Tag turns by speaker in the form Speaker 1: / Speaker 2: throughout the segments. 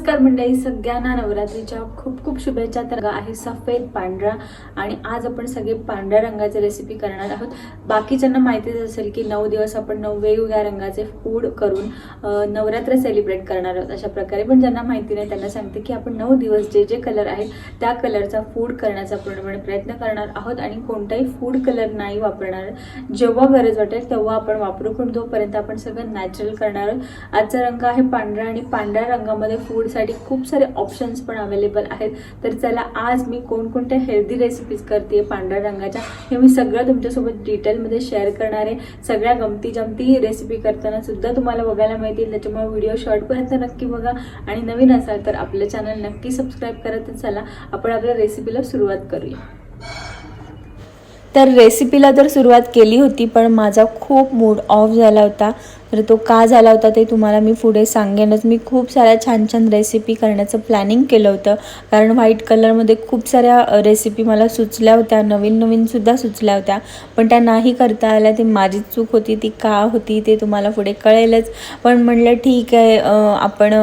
Speaker 1: नमस्कार मंडळी, सगळ्यांना नवरात्रीच्या खूप खूप शुभेच्छा। तर आहे सफेद पांढरा आणि आज आपण सगळे पांढऱ्या रंगाची रेसिपी करणार आहोत। बाकीच्यांना माहितीच असेल की 9 दिवस आपण 9 वेगवेगळ्या रंगाचे फूड करून नवरात्र सेलिब्रेट करणार आहोत। अशा प्रकारे पण ज्यांना माहिती नाही त्यांना सांगते की आपण 9 दिवस जे जे कलर आहेत त्या कलरचा फूड करण्याचा पूर्णपणे प्रयत्न करणार आहोत आणि कोणताही फूड कलर नाही वापरणार। जेव्हा गरज वाटेल तेव्हा आपण वापरू, पण तोपर्यंत आपण सगळं नॅचरल करणार आहोत। आजचा रंग आहे पांढरा आणि पांढऱ्या रंगामध्ये फूड साठी खूप सारे ऑप्शन्स पण अवेलेबल आहेत। तर चला आज मी कोणकोणत्या हेल्दी रेसिपीज करते पांढऱ्या रंगाच्या हे मी सगळं तुमच्यासोबत डिटेलमध्ये शेअर करणार आहे। सगळ्या गमती जमती रेसिपी करताना सुद्धा तुम्हाला बघायला मिळतील, त्याच्यामुळे व्हिडिओ शॉर्टपर्यंत नक्की बघा आणि नवीन असाल तर आपलं चॅनल नक्की सबस्क्राईब करा। तर चला आपण आपल्या रेसिपीला सुरुवात करूया। तर रेसिपीला तर सुरुवात केली होती पण माझा खूप मूड ऑफ झाला होता। तर तो का झाला होता ते तुम्हाला मी पुढे सांगेनच। मी खूप साऱ्या छान छान रेसिपी करण्याचं प्लॅनिंग केलं होतं, कारण व्हाईट कलरमध्ये खूप साऱ्या रेसिपी मला सुचल्या होत्या, नवीन नवीन सुद्धा सुचल्या होत्या, पण त्या नाही करता आल्या। ते माझी चूक होती, ती का होती ते तुम्हाला पुढे कळेलच। पण म्हटलं ठीक आहे, आपण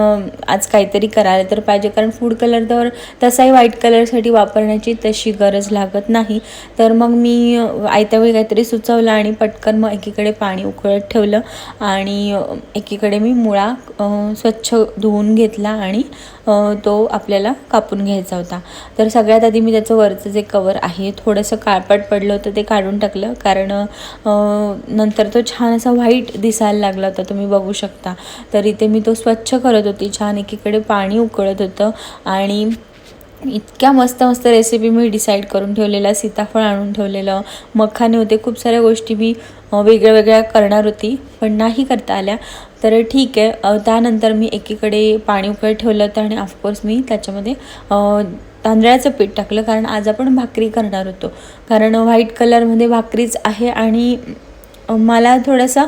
Speaker 1: आज काहीतरी करायला तर पाहिजे, कारण फूड कलर तर तसाही व्हाईट कलरसाठी वापरण्याची तशी गरज लागत नाही। तर मग मी आयत्या वेळी काहीतरी सुचवलं आणि पटकन मग एकीकडे पाणी उकळत ठेवलं आणि एकीकडे मी मुळा स्वच्छ धुवून घेतला आणि तो आपल्याला कापून घ्यायचा होता। तर सगळ्यात आधी मी त्याचं वरचं जे कवर आहे थोडंसं काळपट पडलं होतं ते काढून टाकलं, कारण नंतर तो छान असा व्हाईट दिसायला लागला होता, तुम्ही बघू शकता। तर इथे मी तो स्वच्छ करत होती, छान एकीकडे पाणी उकळत होतं आणि इतक्या मस्त मस्त रेसिपी मी डिसाईड करून ठेवलेला। सीताफळ आणून ठेवलेलं, मखाने होते, खूप साऱ्या गोष्टी मी वेगळ्या वेगळ्या करणार होती पण नाही करता आल्या। तर ठीक आहे, त्यानंतर मी एकीकडे पाणी उकळत ठेवलं होतं आणि ऑफकोर्स मी त्याच्यामध्ये तांदळाचं पीठ टाकलं, कारण आज आपण भाकरी करणार होतो, कारण व्हाईट कलरमध्ये भाकरीच आहे आणि मला थोडंसं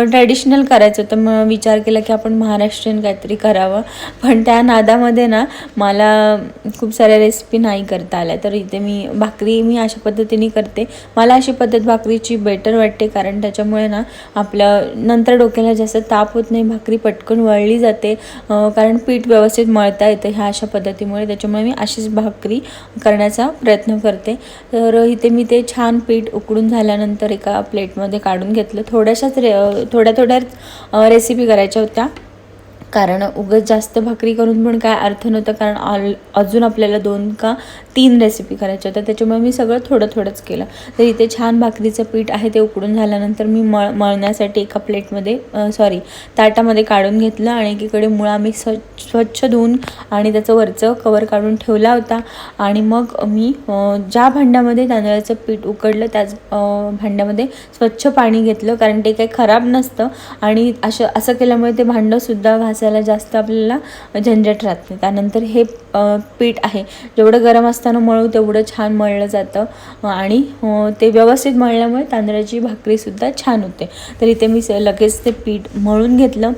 Speaker 1: ट्रॅडिशनल करायचं होतं। मग विचार केला की आपण महाराष्ट्रीयन काहीतरी करावं, पण त्या नादामध्ये ना मला खूप साऱ्या रेसिपी नाही करता आल्या। तर इथे मी भाकरी अशा पद्धतीने करते, मला अशी पद्धत भाकरीची बेटर वाटते, कारण त्याच्यामुळे ना आपलं नंतर डोक्याला जास्त ताप होत नाही, भाकरी पटकन वळली जाते, कारण पीठ व्यवस्थित मळता येतं ह्या अशा पद्धतीमुळे। त्याच्यामुळे मी अशीच भाकरी करण्याचा प्रयत्न करते। तर इथे मी ते छान पीठ उकडून झाल्यानंतर एका प्लेटमध्ये काढून घेतलं। थोड्या रेसिपी करायच्या होत्या, कारण उगाच जास्त भाकरी करून पण काय अर्थ नव्हता, कारण अजून आपल्याला 2 का 3 रेसिपी करायच्या होत्या, त्याच्यामुळे मी सगळं थोडंच केलं। तर इथे छान भाकरीचं पीठ आहे ते उकडून झाल्यानंतर मी मळण्यासाठी एका ताटामध्ये काढून घेतलं आणि एकीकडे मुळा मी स्वच्छ धुवून आणि त्याचं वरचं कवर काढून ठेवला होता। आणि मग मी ज्या भांड्यामध्ये तांदळाचं पीठ उकडलं त्याच भांड्यामध्ये स्वच्छ पाणी घेतलं, कारण ते काही खराब नसतं आणि असं केल्यामुळे ते भांडंसुद्धा घासायला जास्त आपल्याला झंझट राहत नाही। त्यानंतर हे पीठ आहे जेवढं गरम असताना मळू तेवढं छान मळलं जातं आणि ते व्यवस्थित मळल्यामुळे तांदळाची भाकरीसुद्धा छान होते। तर इथे मी लगेच ते पीठ मळून घेतलं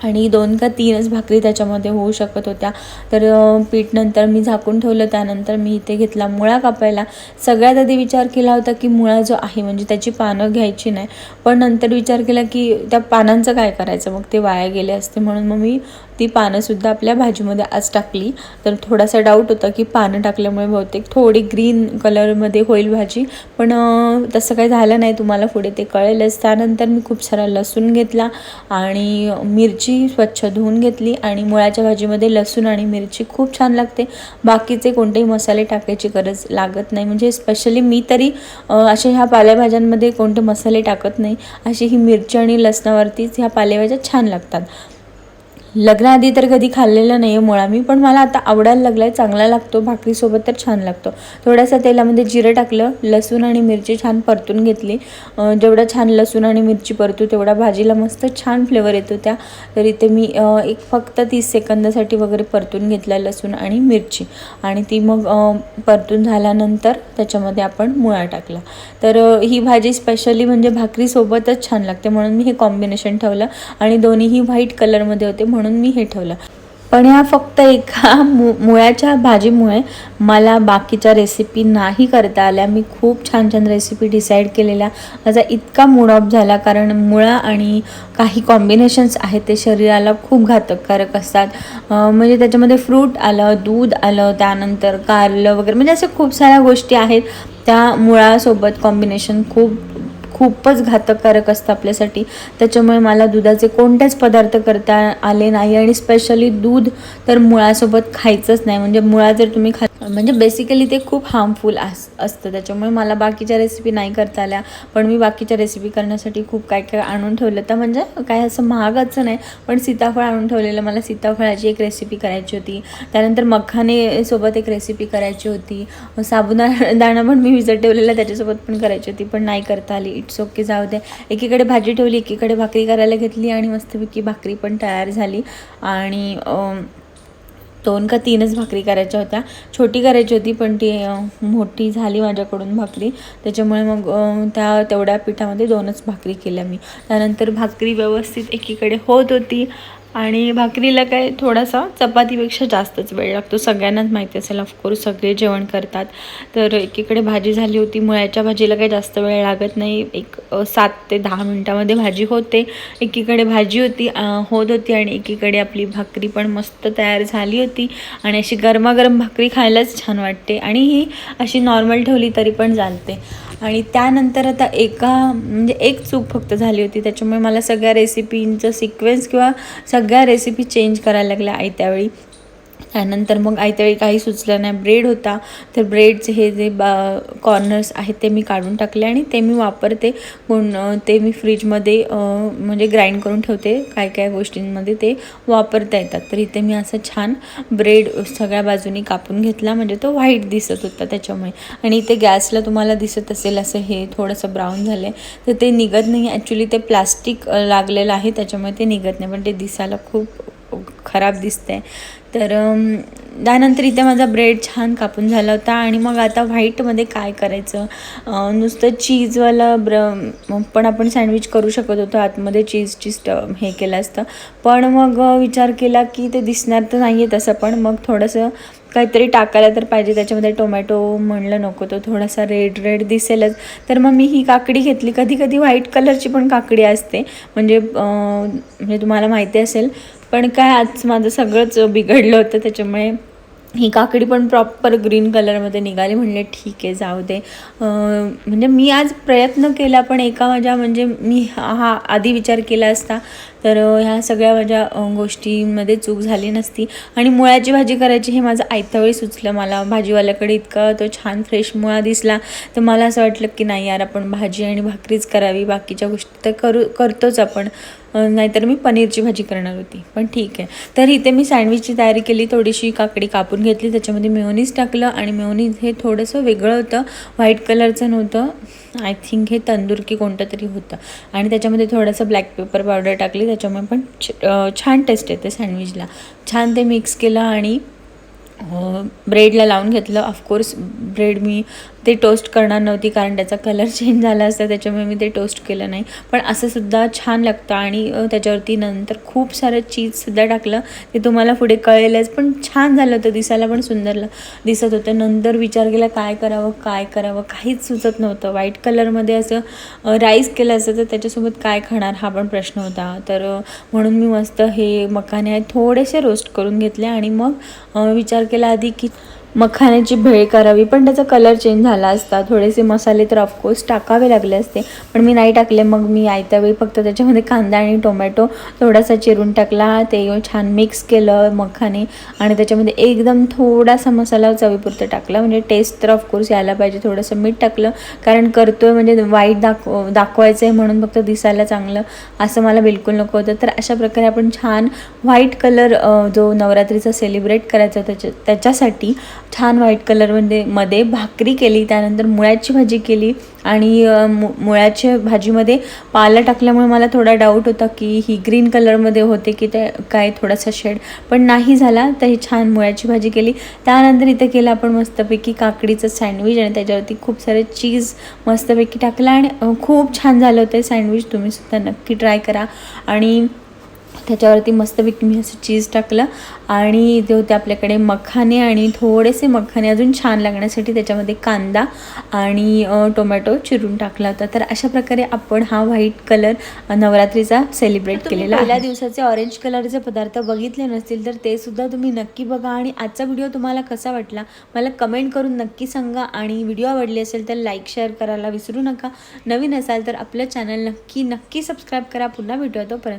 Speaker 1: आणि 2 का 3च भाकरी त्याच्यामध्ये होऊ शकत होत्या। तर पीठ नंतर मी झाकून ठेवलं। त्यानंतर मी इथे घेतला मुळा कापायला। सगळ्यात आधी विचार केला होता की मुळा जो आहे म्हणजे त्याची पानं घ्यायची नाही, पण नंतर विचार केला की त्या पानांचं काय करायचं, मग ते वाया गेले असते, म्हणून मग मी ती पानंसुद्धा आपल्या भाजीमध्ये आज टाकली। तर थोडासा डाऊट होता की पानं टाकल्यामुळे बहुतेक थोडी ग्रीन कलरमध्ये होईल भाजी, पण तसं काही झालं नाही, तुम्हाला पुढे ते कळेलच। त्यानंतर मी खूप सारा लसूण घेतला आणि मिरची स्वच्छ धुवून घेतली आणि मुळाच्या भाजीमध्ये लसूण आणि मिरची खूप छान लागते, बाकीचे कोणतेही मसाले टाकायची गरज लागत नाही। म्हणजे स्पेशली मी तरी अशा ह्या पालेभाज्यांमध्ये कोणते मसाले टाकत नाही, अशी ही मिरची आणि लसणावरतीच ह्या पालेभाज्या छान लागतात। लग्नाआधी तर कधी खाल्लेलं नाही आहे मुळा मी, पण मला आता आवडायला लागला आहे, चांगला लागतो, भाकरीसोबत तर छान लागतो। थोड्याशा तेलामध्ये जिरं टाकलं, लसूण आणि मिरची छान परतून घेतली। जेवढं छान लसूण आणि मिरची परतू तेवढा भाजीला मस्त छान फ्लेवर येतो त्या। तर इथे मी फक्त 30 सेकंदासाठी वगैरे परतून घेतला लसूण आणि मिरची, आणि ती मग परतून झाल्यानंतर त्याच्यामध्ये आपण मुळा टाकला। तर ही भाजी स्पेशली म्हणजे भाकरीसोबतच छान लागते, म्हणून मी हे कॉम्बिनेशन ठेवलं आणि दोन्हीही व्हाईट कलरमध्ये होते म्हणून मी हे ठेवलं। पण ह्या फक्त एका मुळ्याच्या भाजीमुळे मला बाकीच्या रेसिपी नाही करता आल्या. मी खूप छान छान रेसिपी डिसाईड केलेल्या, माझा इतका मूड ऑफ झाला, कारण मुळा आणि काही कॉम्बिनेशन्स आहेत ते शरीराला खूप घातककारक असतात. म्हणजे त्याच्यामध्ये फ्रूट आलं, दूध आलं, त्यानंतर कारलं वगैरे, म्हणजे अशा खूप साऱ्या गोष्टी आहेत त्या मुळासोबत कॉम्बिनेशन खूपच घातककारक असतं आपल्यासाठी. त्याच्यामुळे मला दुधाचे कोणतेच पदार्थ करता आले नाही, आणि स्पेशली दूध तर मुळासोबत खायचंच नाही. म्हणजे मुळा जर तुम्ही म्हणजे बेसिकली ते खूप हार्मफुल असतं. त्याच्यामुळे मला बाकीच्या रेसिपी नाही करता आल्या. पण मी बाकीच्या रेसिपी करण्यासाठी खूप काय काय आणून ठेवलं तर, म्हणजे काय असं महागाचं नाही, पण सीताफळ आणून ठेवलेलं. मला सीताफळाची एक रेसिपी करायची होती, त्यानंतर मखाने सोबत एक रेसिपी करायची होती, साबुदाणा पण मी विजत ठेवलेला त्याच्यासोबत पण करायची होती, पण नाही करता आली. इट्स ओके, जाऊ दे. एकीकडे भाजी ठेवली, एकीकडे भाकरी करायला घेतली, आणि मस्तपैकी भाकरी पण तयार झाली. आणि 2 का 3च भाकरी करायच्या होत्या. छोटी करायची होती, पण ती मोठी झाली माझ्याकडून भाकरी, त्याच्यामुळे मग तेवढ्या पिठामध्ये 2च भाकरी केल्या मी. त्यानंतर भाकरी व्यवस्थित एकीकडे होत होती, आणि भाकरीला काय थोडासा चपातीपेक्षा जास्तच वेळ लागतो, सगळ्यांनाच माहिती असेल, ऑफकोर्स सगळे जेवण करतात. तर एकीकडे भाजी झाली होती. मुळ्याच्या भाजीला काही जास्त वेळ लागत नाही, एक 7 ते 10 मिनटामध्ये भाजी होते. एकीकडे भाजी होत होती, आणि एकीकडे आपली भाकरी पण मस्त तयार झाली होती. आणि अशी गरमागरम भाकरी खायलाच छान वाटते, आणि ही अशी नॉर्मल ठेवली तरी पण चालते. आणि त्यानंतर आता म्हणजे एक चूक फक्त झाली होती, त्याच्यामुळे मला सगळ्या रेसिपींचं सिक्वेन्स किंवा सगळ्या रेसिपी चेंज करायला लागल्या आयत्यावेळी. त्यानंतर मग आयत्यावेळी काही सुचलं नाही. ब्रेड होता, तर ब्रेडचे हे जे कॉर्नर्स आहेत ते मी काढून टाकले, आणि ते मी वापरते. ते मी फ्रीजमध्ये म्हणजे ग्राइंड करून ठेवते, काय काय गोष्टींमध्ये ते वापरता येतात. तर इथे मी असं छान ब्रेड सगळ्या बाजूनी कापून घेतला, म्हणजे तो व्हाईट दिसत होता त्याच्यामुळे. आणि इथे गॅसला तुम्हाला दिसत असेल असं हे थोडंसं ब्राऊन झालं आहे, तर ते निघत नाही. ॲक्च्युली ते प्लास्टिक लागलेलं आहे, त्याच्यामुळे ते निघत नाही, पण ते दिसायला खूप खराब दिसतं आहे. तर त्यानंतर इथे माझा ब्रेड छान कापून झाला होता. आणि मग आता व्हाईटमध्ये काय करायचं, नुसतं चीजवालं पण आपण सँडविच करू शकत होतो, आतमध्ये चीजची हे केलं असतं. पण मग विचार केला की ते दिसणार तर नाही आहे तसं, पण मग थोडंसं काहीतरी टाकायला तर पाहिजे त्याच्यामध्ये. टोमॅटो म्हणलं नको, तो थोडासा रेड दिसेलच. तर मग मी ही काकडी घेतली. कधी कधी व्हाईट कलरची पण काकडी असते, म्हणजे तुम्हाला माहिती असेल, पण काय आज माझं सगळंच बिघडलं होतं, त्याच्यामुळे ही काकडी पण प्रॉपर ग्रीन कलरमध्ये निघाली. म्हणले ठीक आहे, जाऊ दे. म्हणजे मी आज प्रयत्न केला, पण म्हणजे मी आधी विचार केला असता तर ह्या सगळ्या माझ्या गोष्टींमध्ये चूक झाली नसती. आणि मुळ्याची भाजी करायची हे माझं आयत्यावेळी सुचलं. मला भाजीवाल्याकडे इतका तो छान फ्रेश मुळा दिसला, तर मला असं वाटलं की नाही यार, आपण भाजी आणि भाकरीच करावी, बाकीच्या गोष्टी तर करतोच आपण. नाहीतर मी पनीरची भाजी करणार होती, पण ठीक आहे. तर इथे मी सँडविचची तयारी केली. थोडीशी काकडी कापून घेतली, त्याच्यामध्ये मेयोनीज टाकलं, आणि मेयोनीज हे थोडंसं वेगळं होतं, व्हाईट कलरचं नव्हतं. आय थिंक हे तंदूर की कोणतं तरी होतं. आणि त्याच्यामध्ये थोडंसं ब्लॅक पेपर पावडर टाकली, त्याच्यामुळे पण छान टेस्ट येते सँडविचला. छान ते मिक्स केलं, आणि ब्रेडला लावून घेतलं. ऑफकोर्स ब्रेड मी ते टोस्ट करणार नव्हती, कारण त्याचा कलर चेंज झाला असता, त्याच्यामुळे मी ते टोस्ट केलं नाही. पण असंसुद्धा छान लागतं. आणि त्याच्यावरती नंतर खूप सारं चीजसुद्धा टाकलं, ते तुम्हाला पुढे कळेलच. पण छान झालं होतं, दिसायला पण सुंदर दिसत होतं. नंतर विचार केला काय करावं, काहीच सुचत नव्हतं. व्हाईट कलरमध्ये असं राईस केलं असतं तर त्याच्यासोबत काय खाणार हा पण प्रश्न होता. तर म्हणून मी मस्त हे मखाने थोडेसे रोस्ट करून घेतले, आणि मग विचार केला आधी की मखाण्याची भेळ करावी, पण त्याचा कलर चेंज झाला असता. थोडेसे मसाले तर ऑफकोर्स टाकावे लागले असते, पण मी नाही टाकले. मग मी आयत्यावेळी फक्त त्याच्यामध्ये कांदा आणि टोमॅटो थोडासा चिरून टाकला, ते छान मिक्स केलं मखाने, आणि त्याच्यामध्ये एकदम थोडासा मसाला चवीपुरतं टाकला. म्हणजे टेस्ट तर ऑफकोर्स यायला पाहिजे. थोडंसं मीठ टाकलं, कारण करतोय म्हणजे वाईट दाखवायचं आहे म्हणून फक्त दिसायला चांगलं असं मला बिलकुल नको होतं. तर अशा प्रकारे आपण छान व्हाईट कलर जो नवरात्रीचा सेलिब्रेट करायचा होता त्याच्यासाठी छान व्हाईट कलरमध्ये भाकरी केली. त्यानंतर मुळ्याची भाजी केली, आणि मुळ्याच्या भाजीमध्ये पालं टाकल्यामुळे मला थोडा डाऊट होता की ही ग्रीन कलरमध्ये होते की ते काय थोडासा शेड, पण नाही झाला. तर ही छान मुळ्याची भाजी केली. त्यानंतर इथे केलं आपण मस्तपैकी काकडीचं सँडविच, आणि त्याच्यावरती खूप सारे चीज मस्तपैकी टाकलं, आणि खूप छान झालं होतं सँडविच. तुम्हीसुद्धा नक्की ट्राय करा. आणि त्याच्यावरती मस्तपैकी मी असं चीज टाकलं आणि इथे होते आपल्याकडे मखाने आणि थोडेसे मखाने अजून छान लागण्यासाठी त्याच्यामध्ये कांदा आणि टोमॅटो चिरून टाकला होता. तर अशा प्रकारे आपण हा व्हाईट कलर नवरात्रीचा सेलिब्रेट केलेला. पहिल्या दिवसाचे ऑरेंज कलरचे पदार्थ बघितले नसतील तर ते सुद्धा तुम्ही नक्की बघा. आणि आजचा व्हिडिओ तुम्हाला कसा वाटला मला कमेंट करून नक्की सांगा. आणि व्हिडिओ आवडली असेल तर लाईक शेअर करायला विसरू नका. नवीन असाल तर आपलं चॅनल नक्की सबस्क्राईब करा. पुन्हा भेटूया तोपर्यंत.